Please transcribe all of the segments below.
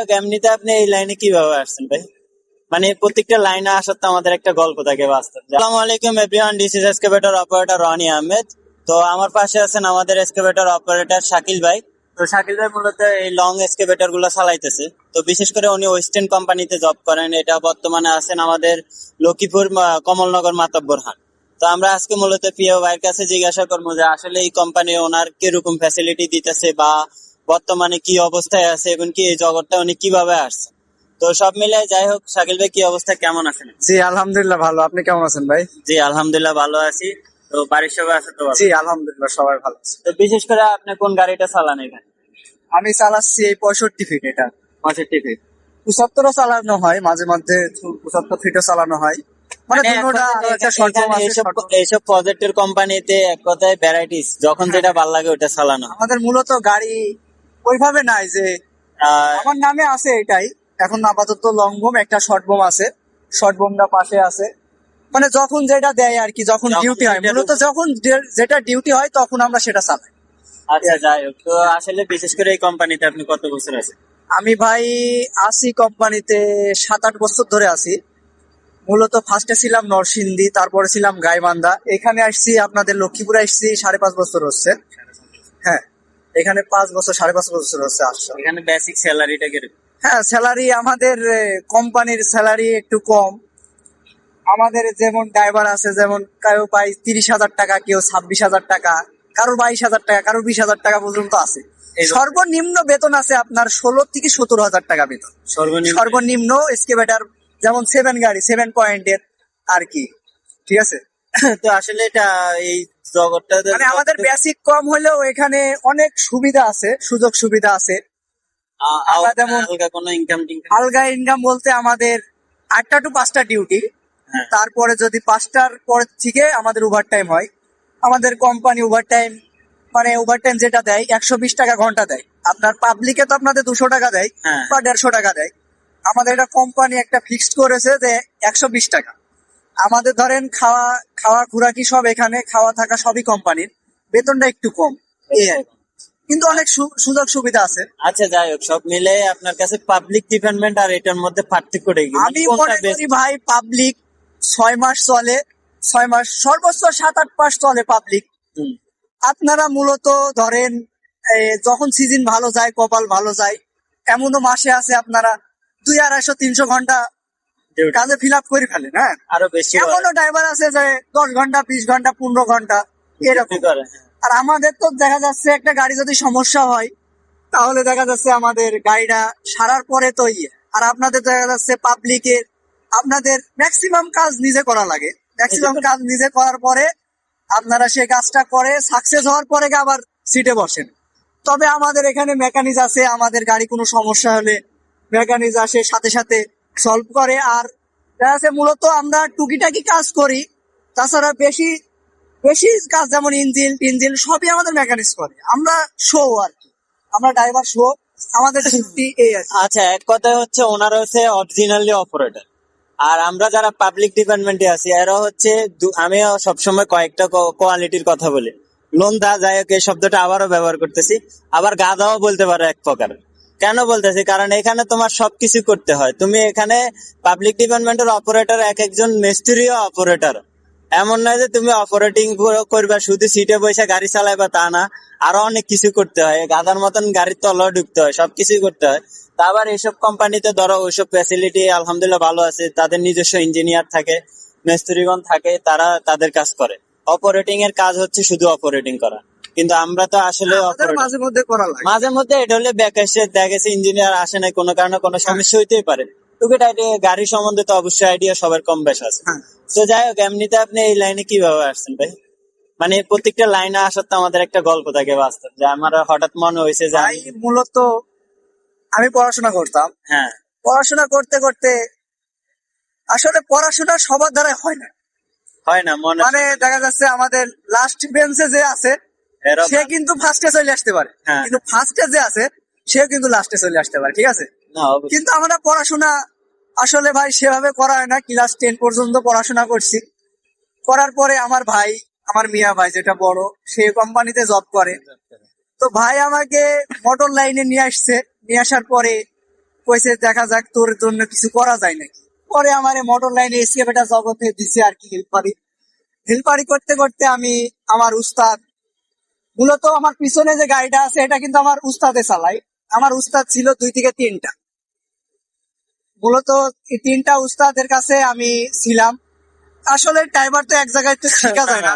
হোক, এমনিতে আপনি এই লাইনে কিভাবে আসছেন ভাই? মানে প্রত্যেকটা লাইনে আসার তো আমাদের একটা গল্প থাকে বাস্তব। আসসালামু আলাইকুম everyone, this is excavator operator Roni Ahmed. তো আমার পাশে আছেন আমাদের এক্সকাভেটর অপারেটর শাকিল ভাই। তো শাকিল ভাই মূলত এই লং এক্সকাভেটর গুলো চালাইতেছে। তো বিশেষ করে উনি ওয়েস্টার্ন কোম্পানিতে জব করেন। এটা বর্তমানে আছেন আমাদের লক্ষ্মীপুর কমলনগর মাতব্বর হাট। তো আমরা আজকে মূলত প্রিয় ভাইয়ের কাছে জিজ্ঞাসা করবো যে আসলে এই কোম্পানি ওনার কিরকম ফ্যাসিলিটি দিতেছে বা বর্তমানে কি অবস্থায় আছে এবং কি এই জগৎটা উনি কিভাবে আসছে। তো সব মিলে যাই হোক, শাকিল ভাই কি অবস্থা, কেমন আছেন? জি আলহামদুলিল্লাহ ভালো। আপনি কেমন আছেন ভাই? জি আলহামদুলিল্লাহ ভালো আছি। তো বাড়ির সবাই আছে তো ভালো? জি আলহামদুলিল্লাহ সবাই ভালো আছে। তো বিশেষ করে আপনি কোন গাড়িটা চালান এখানে? আমি চালাচ্ছি এই 65 ফিট। এটা 65 ফিট। 75ও চালানো হয়, মাঝে মধ্যে 75 ফিটও চালানো হয়। মানে দুটোটা একটা শর্ট ফর্ম আছে, এইসব short form। এইসব প্রজেক্টের কোম্পানিতে এক কথায় ভ্যারাইটিস, যখন যেটা ভালো লাগে ওটা চালানো হয়। আমাদের মূলত গাড়ি ওইভাবে নাই যে আহ, আমার নামে আছে এটাই। এখন আপাতত লং বোম, একটা শর্ট বোম আছে, শর্ট বোমটা পাশে আছে। মানে যখন যেটা দেয় আর কি, যখন যখন ডিউটি হয়, যেটা মূলত যখন যেটা ডিউটি হয় তখন আমরা সেটা চালাই। আচ্ছা যাই হোক, তো আসলে বিশেষ করে এই কোম্পানিতে আপনি কত বছর আছেন? আমি ভাই আছি কোম্পানিতে 7-8 বছর ধরে আছি। মূলত ফার্স্টে ছিলাম নরসিংদী, তারপরে ছিলাম গাইবান্ধা, এখানে আসছি আপনাদের লক্ষ্মীপুরে আসছি 5.5 বছর হচ্ছে। হ্যাঁ, এখানে 5 বছর 5.5 বছর হচ্ছে আসছে। এখানে বেসিক স্যালারিটা কিরকম? হ্যাঁ, স্যালারি আমাদের কোম্পানির স্যালারি একটু কম। আমাদের যেমন ড্রাইভার আছে, যেমন কেউ পাই 30,000 টাকা, কেউ 26,000 টাকা, কারোর 22,000 টাকা, কারোর 20,000 টাকা পর্যন্ত আছে। সর্বনিম্ন বেতন আছে আপনার 16 থেকে 17 হাজার টাকা বেতন সর্বনিম্ন? সর্বনিম্ন এক্সকেভেটর, যেমন 7 গাড়ি 7 পয়েন্টের আর কি। ঠিক আছে। তো আসলে এটা এই জগৎটা মানে আমাদের বেসিক কম হলেও এখানে অনেক সুবিধা আছে, সুযোগ সুবিধা আছে। আমরা যেমন হালকা কোনো ইনকাম টিনকাম? আলগা ইনকাম বলতে আমাদের 8টা to 5টা ডিউটি। হ্যাঁ। তারপরে যদি 5টার পর থেকে আমাদের ওভার টাইম হয়, আমাদের কোম্পানি ওভার টাইম, মানে ওভার টাইম যেটা দেয় 120 টাকা ঘন্টা দেয়। আপনার পাবলিকে তো আপনাদের 200 টাকা দেয় হ্যাঁ। বা 150 টাকা দেয়। আমাদের এটা কোম্পানি একটা ফিক্সড করেছে যে 120 টাকা। আমাদের ধরেন খাওয়া খাওয়া খুরাকি সব এখানে, খাওয়া থাকা সবই কোম্পানির, বেতনটা একটু কম এই আর কি। কিন্তু অনেক সুযোগ সুবিধা আছে। আচ্ছা যাই হোক, সব মিলে আপনার কাছে পাবলিক ডিপার্টমেন্ট আর এটার মধ্যে পার্থক্যটা কি? আমি মনে করি ভাই পাবলিক 6 মাস চলে, 6 মাস সর্বোচ্চ 7-8 মাস চলে পাবলিক। আপনারা মূলত ধরেন যখন সিজন ভালো যায়, কপাল ভালো যায়, এমনও মাসে আছে আপনারা 200-250-300 ঘন্টা কাজে ফিল আপ করে ফেলেন। হ্যাঁ, আরো বেশি এমনও ড্রাইভার আছে যে 10 ঘন্টা 20 ঘন্টা 15 ঘন্টা এরকম করে। আর আমাদের তো দেখা যাচ্ছে একটা গাড়ি যদি সমস্যা হয়, তাহলে দেখা যাচ্ছে আমাদের গাড়িটা সারার পরে তো আর আপনাদের দেখা যাচ্ছে পাবলিকের আপনাদের ম্যাক্সিমাম কাজ নিজে করা লাগে। ম্যাক্সিমাম কাজ নিজে করার পরে আপনারা সেই কাজটা করে সাকসেস হওয়ার পরে আবার সিটে বসেন। তবে আমাদের এখানে মেকানিক আছে, আমাদের গাড়ি কোনো সমস্যা হলে মেকানিক আসে, সাথে সাথে সলভ করে। আর দেখা যাচ্ছে মূলত আমরা টুকিটাকি কাজ করি, তাছাড়া বেশি বেশি কাজ যেমন ইঞ্জিন টিঞ্জিন সবই আমাদের মেকানিক্স করে। আমরা শো আর কি, আমরা ড্রাইভার শো, আমাদের ডিউটি এই আর কি। আচ্ছা, এক কথা হচ্ছে ওনারা হচ্ছে অরিজিনালি অপারেটর, আর আমরা যারা পাবলিক ডিপার্টমেন্টে আছি এরা হচ্ছে আমি সবসময় কয়েকটা কোয়ালিটির কথা বলি। লোনদা, যাই হোক এই শব্দটা আবারও ব্যবহার করতেছি, আবার গাধাও বলতে পারো এক প্রকার। কেন বলতেছি, কারণ এখানে তোমার সবকিছু করতে হয়। তুমি এখানে পাবলিক ডিপার্টমেন্টের অপারেটর এক একজন মিস্ত্রিও অপারেটর। এমন নয় যে তুমি অপারেটিং করবা শুধু সিটে বসে গাড়ি চালাইবা, তা না। আরো অনেক কিছু করতে হয়, গাধার মতন গাড়ির তলাও ঢুকতে হয়, সবকিছুই করতে হয়। তা আবার এইসব কোম্পানিতে ধরো ওইসব ফ্যাসিলিটি আলহামদুলিল্লাহ ভালো আছে, তাদের নিজস্ব ইঞ্জিনিয়ার থাকে, মিস্ত্রিগণ থাকে, তারা তাদের কাজ করে। অপারেটিং এর কাজ হচ্ছে শুধু অপারেটিং করা। কিন্তু আমরা তো আসলে মাঝে মধ্যে করা লাগে, মাঝে মধ্যে এটা হলে ব্যাকাশে দেখা গেছে ইঞ্জিনিয়ার আসে না, কোনো কারণে কোনো সমস্যা হইতেই পারে। টুকিটাকি গাড়ি সম্বন্ধে তো অবশ্যই আইডিয়া সবার কম বেশ আছে। তো যাই হোক, এমনিতে আপনি এই লাইনে কিভাবে আসছেন ভাই? মানে প্রত্যেকটা লাইনে আসার তো আমাদের একটা গল্প থাকে বাস্তব, যে আমার হঠাৎ মনে হয়েছে যে ভাই মূলত আমি পড়াশোনা করতাম। হ্যাঁ। পড়াশোনা করতে করতে আসলে পড়াশোনা সবার দ্বারা হয় না। হয় না মনে, মানে দেখা যাচ্ছে আমাদের লাস্ট বেঞ্চে যে আছে সে কিন্তু ফার্স্টে চলে আসতে পারে, হ্যাঁ। কিন্তু ফার্স্টে যে আছে সে কিন্তু লাস্টে চলে আসতে পারে। ঠিক আছে। না অবশ্যই। কিন্তু আমরা পড়াশোনা আসলে ভাই সেভাবে করা হয় না। ক্লাস 10 পর্যন্ত পড়াশোনা করছি। করার পরে আমার ভাই, আমার মিয়া ভাই যেটা বড়, সে কোম্পানিতে জব করে। তো ভাই আমাকে মোটর লাইনে নিয়ে আসছে। নিয়ে আসার পরে কইছে দেখা যাক তোর জন্য কিছু করা যায় নাকি। পরে আমার মোটর লাইনে এসকেভেটার জগতে দিছে আর কি হেল্পারি করতে করতে আমি আমার উস্তাদ, মূলত আমার পিছনে যে গাড়িটা আছে এটা কিন্তু আমার উস্তাদে চালাই। আমার উস্তাদ ছিল 2 থেকে 3টা, মূলত এই 3টা উস্তাদের কাছে আমি ছিলাম। আসলে ড্রাইভার তো এক জায়গায় তো শেখা যায় না,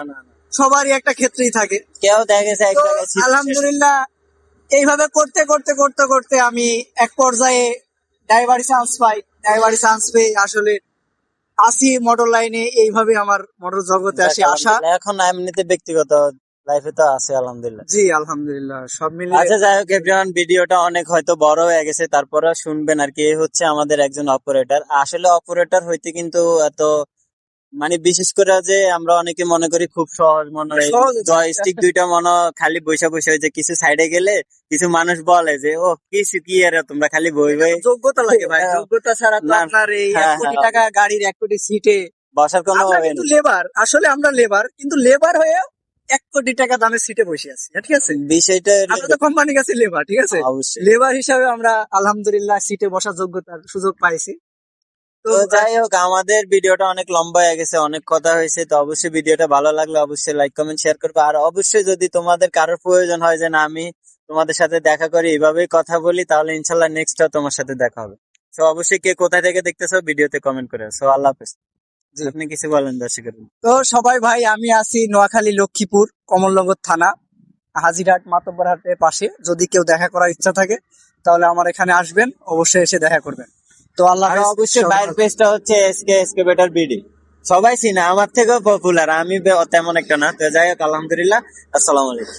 সবারই একটা ক্ষেত্রেই থাকে। কেউ দেখা গেছে এক তো জায়গায় ছিল। আলহামদুলিল্লাহ এইভাবে করতে করতে করতে করতে আমি এক পর্যায়ে ড্রাইভারি চান্স পেয়ে আসলে আসি মোটর লাইনে। এইভাবে আমার মোটর জগতে আসি আসা। আলহামদুলিল্লাহ, এখন এমনিতে ব্যক্তিগত লাইফে তো আছে আলহামদুলিল্লাহ। জি আলহামদুলিল্লাহ সব মিলিয়ে। আচ্ছা, যাই হোক এভরিওয়ান, ভিডিওটা অনেক হয়তো বড় হয়ে গেছে, তারপরে শুনবেন আর কি। এই হচ্ছে আমাদের একজন অপারেটর। আসলে অপারেটর হইতে কিন্তু এত মানে বিশেষ করে যে আমরা অনেকে মনে করি খুব সহজ মনে হয়, সহজ। জয়স্টিক দুইটা মনে হয় খালি বসে বসে যে কিছু সাইডে গেলে কিছু মানুষ বলে যে ও কিছু কি এর তোমরা খালি বই বই যোগ্যতা লাগে ভাই, হ্যাঁ। যোগ্যতা ছাড়া তো না, আপনার এই হ্যাঁ, 1 কোটি হ্যাঁ। টাকা গাড়ির 1 কোটি সিটে বসার কোনো আমরা হবে কিন্তু না। লেবার, আসলে আমরা লেবার, কিন্তু লেবার হয়ে 1 কোটি টাকা দামের সিটে বসে আছি, ঠিক আছে। বিষয়টা আমরা তো কোম্পানির কাছে লেবার, ঠিক আছে। অবশ্যই। লেবার হিসাবে আমরা আলহামদুলিল্লাহ সিটে বসার যোগ্যতার সুযোগ পাইছি। তো তো যাই হোক, আমাদের ভিডিওটা অনেক লম্বা হয়ে গেছে, অনেক কথা হয়েছে। তো অবশ্যই ভিডিওটা ভালো লাগলে অবশ্যই লাইক কমেন্ট শেয়ার করবে। আর অবশ্যই যদি তোমাদের কারোর প্রয়োজন হয় যে না আমি তোমাদের সাথে দেখা করি, এইভাবেই কথা বলি, তাহলে ইনশাল্লাহ নেক্সটটাও তোমার সাথে দেখা হবে। তো অবশ্যই কে কোথায় থেকে দেখতেছো ভিডিওতে কমেন্ট করে। সো আল্লাহ হাফেজ। আপনি কিছু বলেন দর্শকের। তো সবাই ভাই, আমি আছি নোয়াখালী লক্ষ্মীপুর কমলনগর থানা, হাজিরহাট মাতব্বরহাটের পাশে। যদি কেউ দেখা করার ইচ্ছা থাকে তাহলে আমার এখানে আসবেন, অবশ্যই এসে দেখা করবেন। তো আল্লাহ আর হাফেজ। অবশ্যই বাইরের পেজটা হচ্ছে এসকে বেটার বিডি, সবাই চিনে, আমার থেকেও পপুলার, আমি তেমন একটা না। তো যাই হোক, আলহামদুলিল্লাহ, আসসালামু আলাইকুম।